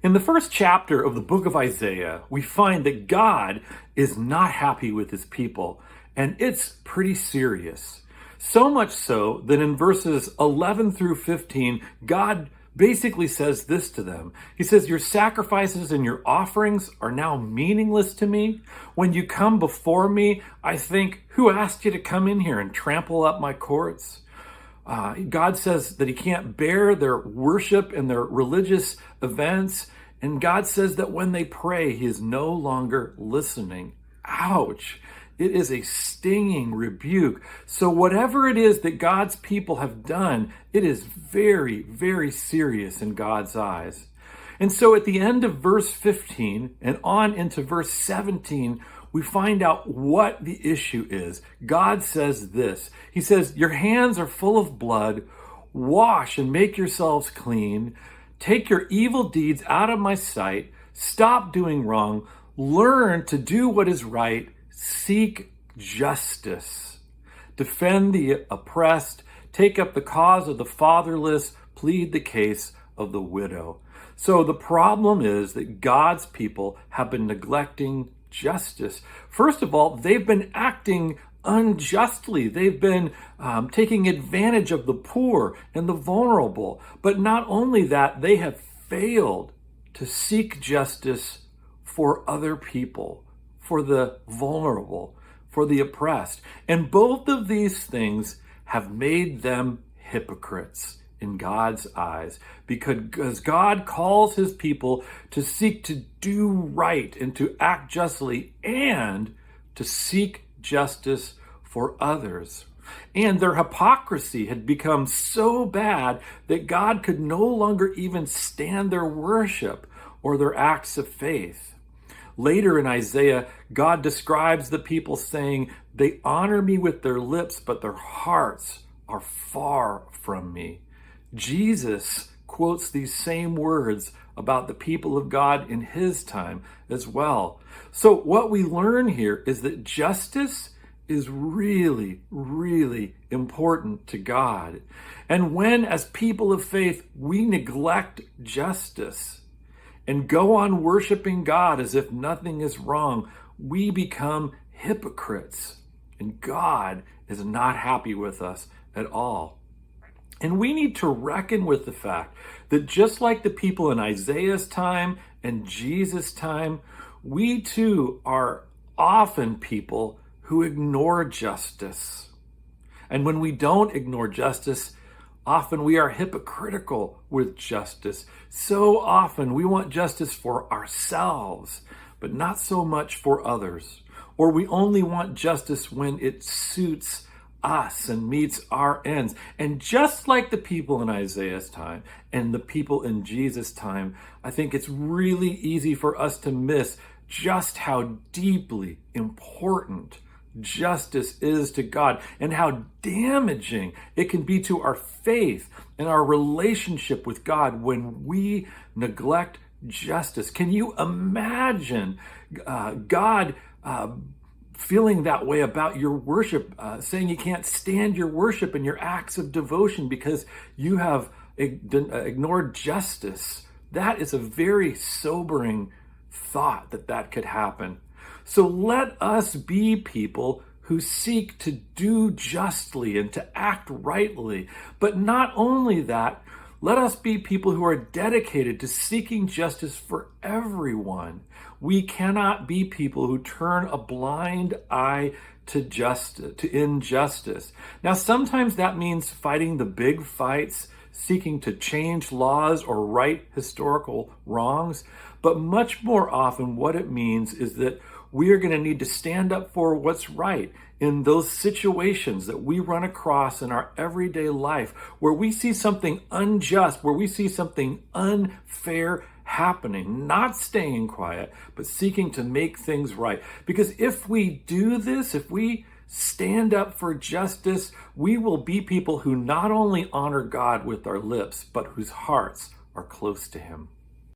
In the first chapter of the book of Isaiah, we find that God is not happy with his people, and it's pretty serious. So much so that in verses 11 through 15, God basically says this to them. He says, "Your sacrifices and your offerings are now meaningless to me. When you come before me, I think, who asked you to come in here and trample up my courts?" God says that he can't bear their worship and their religious events. And God says that when they pray, he is no longer listening. Ouch. It is a stinging rebuke. So whatever it is that God's people have done, it is very, very serious in God's eyes. And so at the end of verse 15 and on into verse 17, we find out what the issue is. God says this. He says, "Your hands are full of blood. Wash and make yourselves clean. Take your evil deeds out of my sight. Stop doing wrong. Learn to do what is right. Seek justice. Defend the oppressed. Take up the cause of the fatherless. Plead the case of the widow." So the problem is that God's people have been neglecting justice. First of all, they've been acting unjustly. They've been taking advantage of the poor and the vulnerable. But not only that, they have failed to seek justice for other people, for the vulnerable, for the oppressed. And both of these things have made them hypocrites in God's eyes, because God calls his people to seek to do right and to act justly and to seek justice for others. And their hypocrisy had become so bad that God could no longer even stand their worship or their acts of faith. Later in Isaiah, God describes the people saying, "They honor me with their lips, but their hearts are far from me." Jesus quotes these same words about the people of God in his time as well. So what we learn here is that justice is really, really important to God. And when, as people of faith, we neglect justice and go on worshiping God as if nothing is wrong, we become hypocrites. And God is not happy with us at all. And we need to reckon with the fact that just like the people in Isaiah's time and Jesus' time, we too are often people who ignore justice. And when we don't ignore justice, often we are hypocritical with justice. So often we want justice for ourselves, but not so much for others. Or we only want justice when it suits us and meets our ends. And just like the people in Isaiah's time and the people in Jesus' time, I think it's really easy for us to miss just how deeply important justice is to God and how damaging it can be to our faith and our relationship with God when we neglect justice. Can you imagine God feeling that way about your worship, saying you can't stand your worship and your acts of devotion because you have ignored justice? That is a very sobering thought that could happen. So let us be people who seek to do justly and to act rightly. But not only that, let us be people who are dedicated to seeking justice for everyone. We cannot be people who turn a blind eye to injustice. Now, sometimes that means fighting the big fights, seeking to change laws or right historical wrongs. But much more often, what it means is that we are going to need to stand up for what's right in those situations that we run across in our everyday life, where we see something unjust, where we see something unfair happening, not staying quiet, but seeking to make things right. Because if we do this, if we stand up for justice, we will be people who not only honor God with our lips, but whose hearts are close to him.